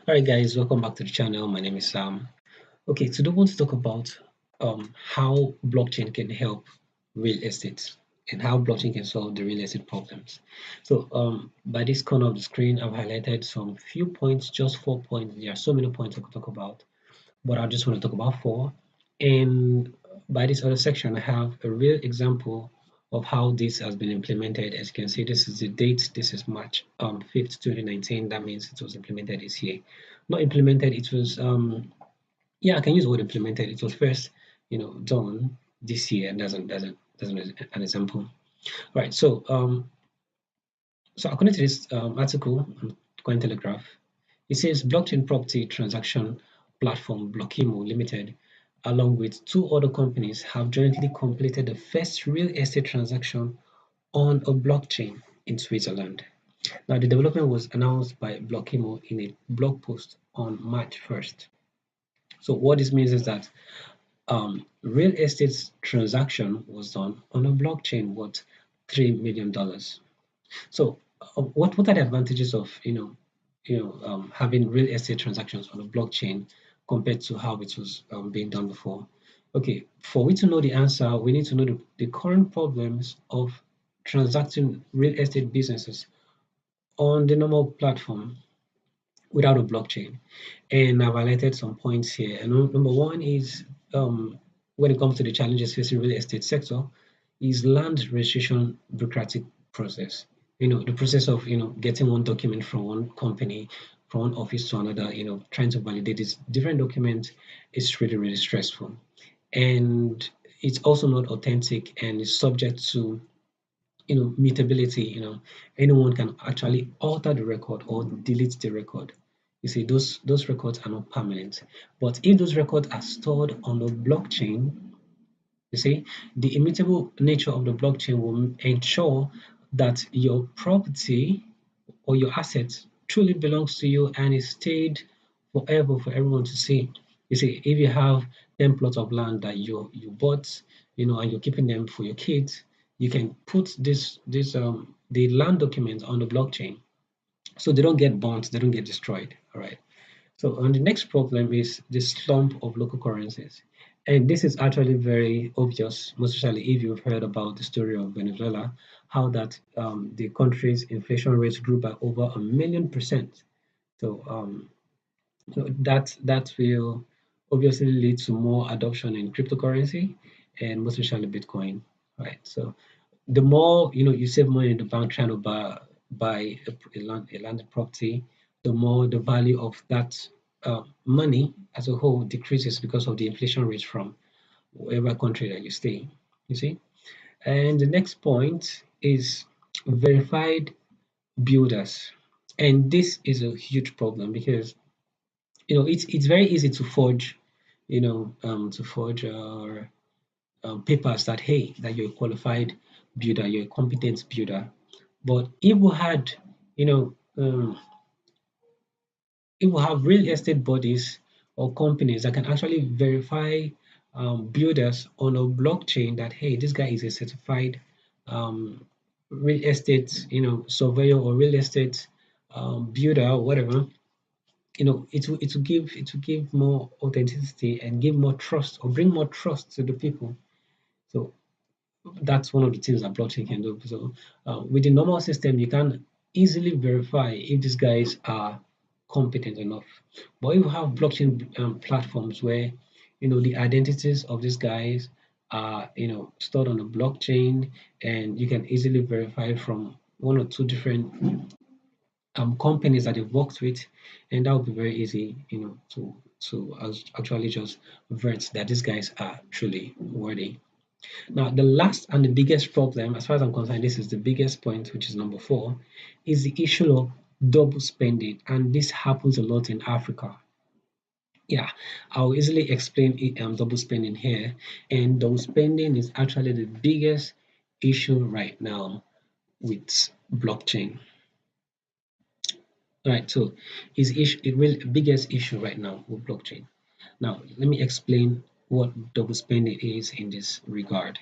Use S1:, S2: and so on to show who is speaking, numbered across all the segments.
S1: Alright guys, welcome back to the channel. My name is Sam. Okay, today I want to talk about how blockchain can help real estate and how blockchain can solve the real estate problems. So by this corner of the screen, I've highlighted some few points, just 4 points. There are so many points I could talk about, but I just want to talk about four. And by this other section, I have a real example of how this has been implemented. As you can see, this is the date. This is March 5th, 2019. That means it was implemented this year. Not implemented, it was yeah, I can use the word implemented. It was first, done this year, and that's an example. Right. So according to this article on Cointelegraph, it says blockchain property transaction platform Blockimo Limited, along with two other companies, have jointly completed the first real estate transaction on a blockchain in Switzerland. Now, the development was announced by Blockimo in a blog post on March 1st. So what this means is that real estate transaction was done on a blockchain worth $3 million. So what are the advantages of having real estate transactions on a blockchain compared to how it was being done before? Okay, for we to know the answer, we need to know the current problems of transacting real estate businesses on the normal platform without a blockchain. And I've highlighted some points here. And number one is when it comes to the challenges facing real estate sector, is land registration bureaucratic process. The process of getting one document from one company, from one office to another, trying to validate this different document is really stressful, and it's also not authentic and is subject to mutability. Anyone can actually alter the record or delete the record. You see, those records are not permanent. But if those records are stored on the blockchain, you see, the immutable nature of the blockchain will ensure that your property or your assets truly belongs to you and is stayed forever for everyone to see. You see, if you have 10 plots of land that you bought, and you're keeping them for your kids, you can put this the land documents on the blockchain so they don't get burnt, they don't get destroyed. All right. So and the next problem is the slump of local currencies. And this is actually very obvious, most especially if you've heard about the story of Venezuela, how that the country's inflation rate grew by over 1 million%. So, that will obviously lead to more adoption in cryptocurrency and most especially Bitcoin, right? So the more you save money in the bank trying to buy a landed property, the more the value of that money as a whole decreases because of the inflation rate from whatever country that you stay. You see, and the next point is verified builders, and this is a huge problem because it's very easy to forge, papers that hey that you're a qualified builder, you're a competent builder. But if we had, you know, if we have real estate bodies or companies that can actually verify builders on a blockchain that hey, this guy is a certified um, real estate, surveyor or real estate builder or whatever, it will give more authenticity and give more trust or bring more trust to the people. So that's one of the things that blockchain can do. So with the normal system, you can easily verify if these guys are competent enough. But if you have blockchain platforms where the identities of these guys are stored on a blockchain, and you can easily verify from one or two different companies that they've worked with, and that would be very easy, to actually just vert that these guys are truly worthy. Now, the last and the biggest problem, as far as I'm concerned, this is the biggest point, which is number four, is the issue of double spending. And this happens a lot in Africa. Yeah, I'll easily explain double spending here. And double spending is actually the biggest issue right now with blockchain. All right, so is issue the real biggest issue right now with blockchain. Now, let me explain what double spending is in this regard.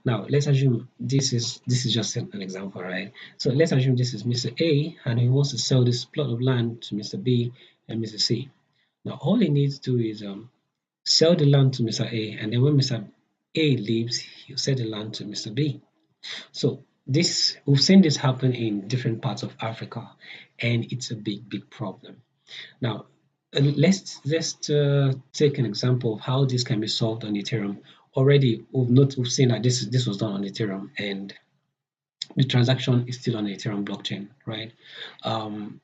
S1: Now, let's assume this is just an example, right? So let's assume this is Mr. A and he wants to sell this plot of land to Mr. B and Mr. C. Now all he needs to do is sell the land to Mr. A, and then when Mr. A leaves, he'll sell the land to Mr. B. So this we've seen this happen in different parts of Africa, and it's a big problem. Now let's take an example of how this can be solved on Ethereum. Already we've seen that this was done on Ethereum, and the transaction is still on the Ethereum blockchain, right? Um,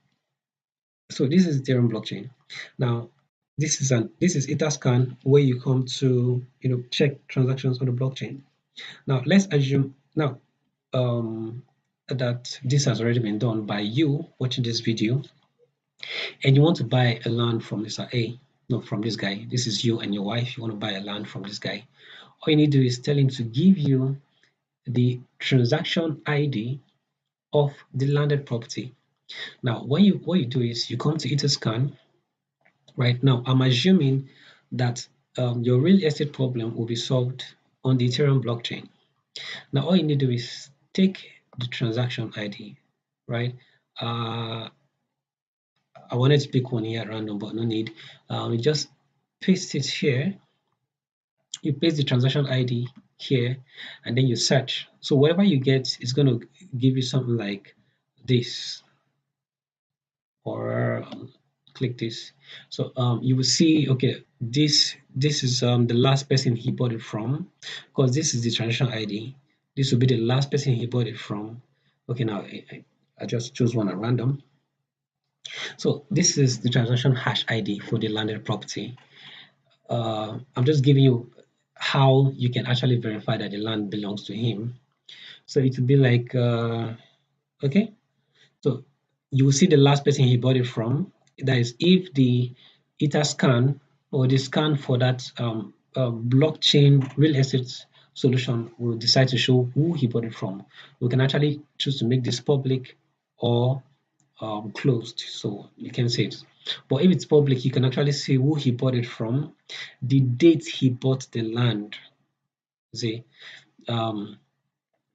S1: so this is Ethereum blockchain. Now this is Etherscan, where you come to check transactions on the blockchain. Now let's assume that this has already been done by you watching this video, and you want to buy a land from Mr. A, no, from this guy. This is you and your wife. You want to buy a land from this guy. All you need to do is tell him to give you the transaction ID of the landed property. Now, what you do is you come to Etherscan. Right now, I'm assuming that your real estate problem will be solved on the Ethereum blockchain. Now, all you need to do is take the transaction ID, right? I wanted to pick one here at random, but no need. You just paste it here. You paste the transaction ID here, and then you search. So whatever you get is going to give you something like this, or click this. So you will see, okay, this is the last person he bought it from, because this is the transaction ID. This will be the last person he bought it from. Okay, now I just choose one at random. So this is the transaction hash ID for the landed property. I'm just giving you how you can actually verify that the land belongs to him. So it will be like, okay, so you will see the last person he bought it from. That is, if the Etherscan or the scan for that blockchain real estate solution will decide to show who he bought it from, we can actually choose to make this public or closed, so you can see it. But if it's public, you can actually see who he bought it from, the date he bought the land, see, um,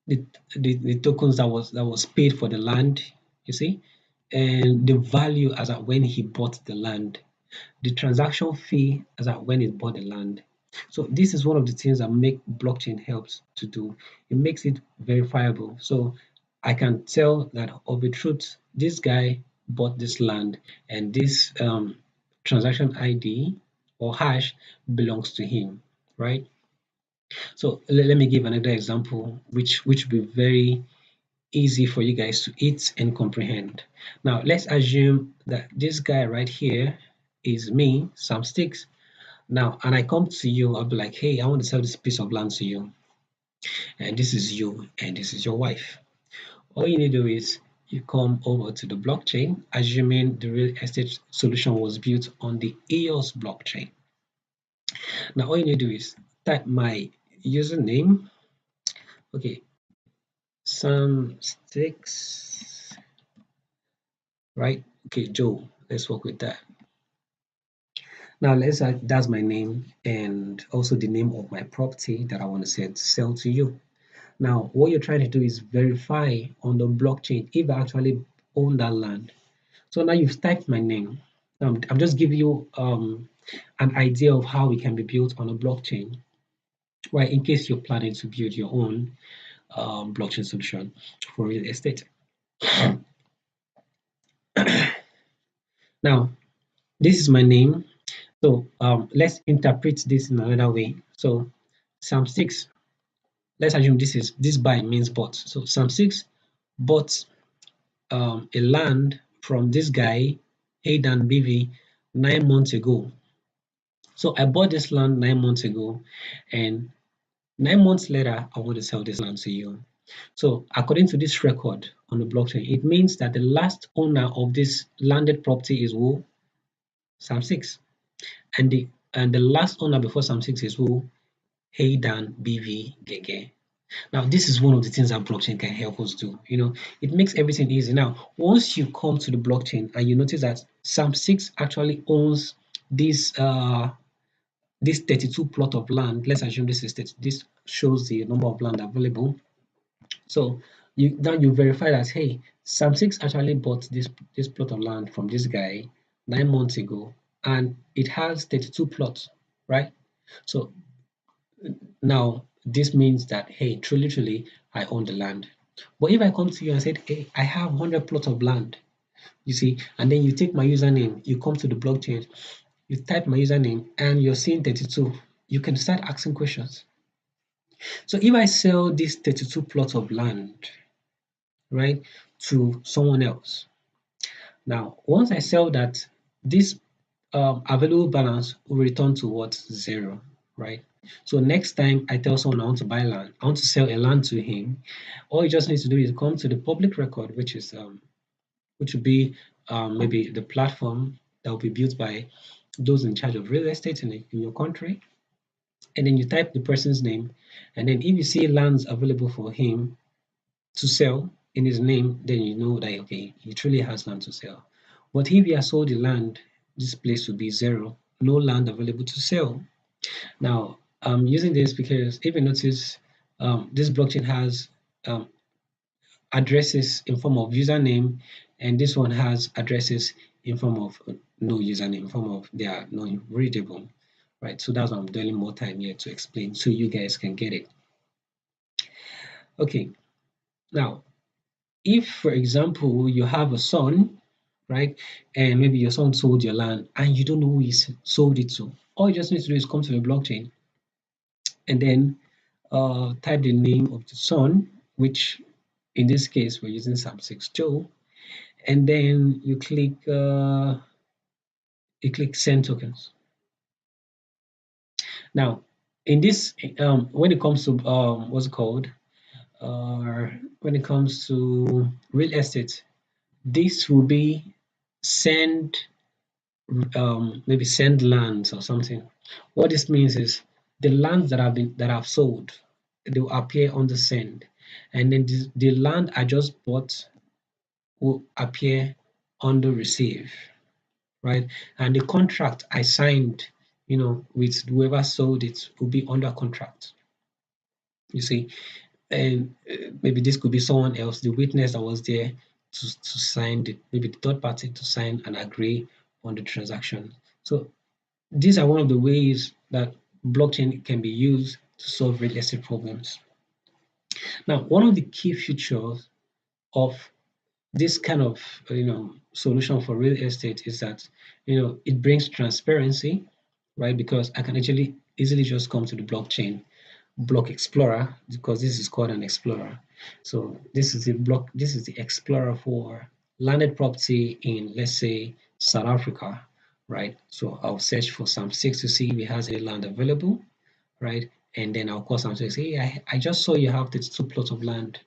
S1: the tokens that was paid for the land, you see, and the value as at when he bought the land, the transaction fee as at when he bought the land. So this is one of the things that make blockchain helps to do. It makes it verifiable. So I can tell that of the truth, this guy bought this land, and this transaction ID or hash belongs to him, right? So let me give another example, which will be very easy for you guys to eat and comprehend. Now let's assume that this guy right here is me, Sam Sticks. Now, and I come to you, I'll be like, hey, I want to sell this piece of land to you. And this is you, and this is your wife. All you need to do is you come over to the blockchain, assuming the real estate solution was built on the EOS blockchain. Now, all you need to do is type my username. Okay, Sam Sticks, right? Okay, Joe, let's work with that. Now let's say that's my name and also the name of my property that I want to sell to you. Now what you're trying to do is verify on the blockchain if I actually own that land. So now you've typed my name. I'm just giving you an idea of how it can be built on a blockchain, right? In case you're planning to build your own blockchain solution for real estate. Now this is my name. So let's interpret this in another way. So Sam 6, let's assume this buy means bought. So Sam 6 bought a land from this guy, Aidan BV, 9 months ago. So I bought this land 9 months ago, and 9 months later, I want to sell this land to you. So according to this record on the blockchain, it means that the last owner of this landed property is who? Sam 6. And the last owner before Sam 6 is who? Aidan BV Gege. Now, this is one of the things that blockchain can help us do. It makes everything easy. Now, once you come to the blockchain and you notice that Sam 6 actually owns this 32 plot of land, let's assume this shows the number of land available. So you verify that, hey, Sam 6 actually bought this plot of land from this guy 9 months ago, and it has 32 plots, right? So now this means that, hey, truly, truly, I own the land. But if I come to you and said, hey, I have 100 plots of land, you see, and then you take my username, you come to the blockchain, you type my username, and you're seeing 32, you can start asking questions. So if I sell these 32 plots of land, right, to someone else, now once I sell that, this available balance will return to what? Zero, right? So next time I tell someone I want to buy land, I want to sell a land to him, all you just need to do is come to the public record, which will be maybe the platform that will be built by those in charge of real estate in your country, and then you type the person's name, and then if you see lands available for him to sell in his name, then you know that, okay, he truly has land to sell. But if he has sold the land, this place will be zero, no land available to sell. Now, I'm using this because if you notice, this blockchain has um, addresses in form of username, and this one has addresses in form of no username, in form of they are non readable, right? So that's why I'm dwelling more time here to explain so you guys can get it. Okay, now if, for example, you have a son, right, and maybe your son sold your land and you don't know who he sold it to, all you just need to do is come to the blockchain and then type the name of the son, which in this case we're using Sam6 Joe, and then you click send tokens. Now, in this, when it comes to what's it called, when it comes to real estate, this will be send maybe send lands or something. What this means is the lands that have sold, they will appear on the send, and then the land I just bought will appear on the receive, right? And the contract I signed, with whoever sold it will be under contract. You see, and maybe this could be someone else, the witness that was there to sign maybe the third party to sign and agree on the transaction. So these are one of the ways that blockchain can be used to solve real estate problems. Now, one of the key features of this kind of solution for real estate is that it brings transparency, right? Because I can actually easily just come to the blockchain block explorer, because this is called an explorer. So this is the explorer for landed property in, let's say, South Africa, right? So I'll search for Sam6 to see if it has any land available, right? And then I'll call Sam6 and say, hey, I just saw you have these two plots of land.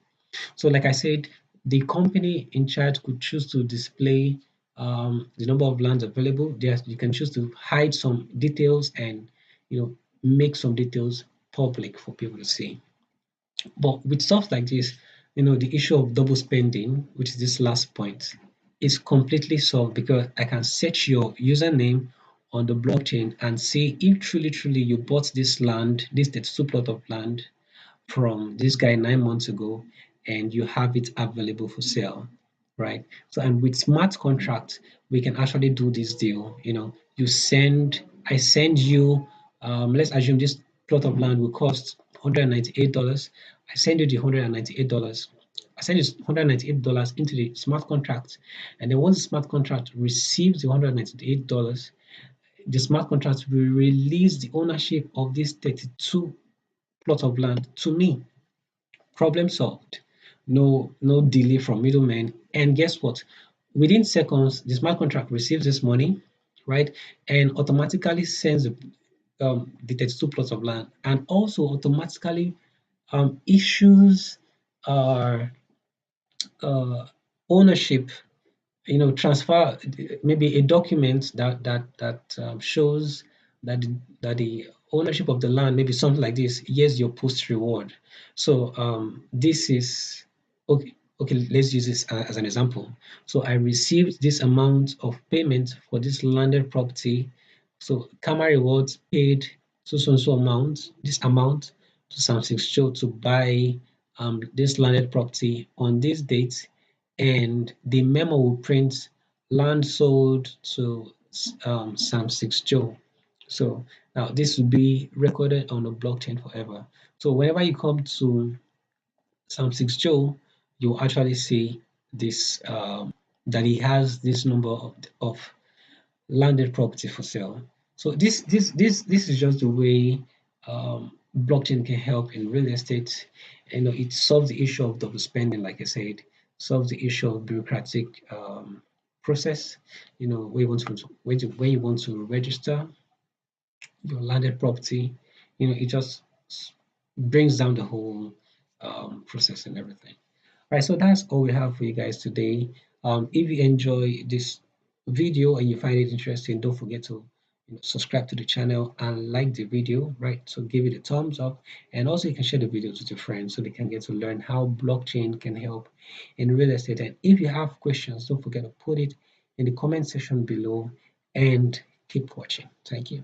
S1: So like I said, the company in charge could choose to display the number of lands available. There, you can choose to hide some details and make some details public for people to see. But with stuff like this, the issue of double spending, which is this last point, is completely solved because I can search your username on the blockchain and see if truly, truly you bought this land, this 32 plot of land from this guy 9 months ago, and you have it available for sale, right? So, and with smart contracts, we can actually do this deal. I send you, let's assume this plot of land will cost $198. I send you the $198. I send you $198 into the smart contract, and then once the smart contract receives the $198, the smart contract will release the ownership of this 32 plot of land to me. Problem solved. No delay from middlemen. And guess what? Within seconds, the smart contract receives this money, right? And automatically sends the 32 plots of land, and also automatically issues uh, uh, ownership, transfer, maybe a document that shows that the ownership of the land, maybe something like this. Here's your post reward. So this is okay. Okay, let's use this as an example. So I received this amount of payment for this landed property. So Karma Rewards paid so amount, this amount to Samsung Show to buy this landed property on this date, and the memo will print land sold to Sam 6 Joe. So now this will be recorded on the blockchain forever. So whenever you come to Sam 6 Joe, you'll actually see this that he has this number of landed property for sale. So this is just the way blockchain can help in real estate. You know, it solves the issue of double spending, like I said, solves the issue of bureaucratic process. You know, where you want to when you want to register your landed property, you know, it just brings down the whole process and everything. Right, so that's all we have for you guys today. If you enjoy this video and you find it interesting, don't forget to subscribe to the channel and like the video, right? So give it a thumbs up, and also you can share the videos with your friends so they can get to learn how blockchain can help in real estate. And if you have questions, don't forget to put it in the comment section below and keep watching. Thank you.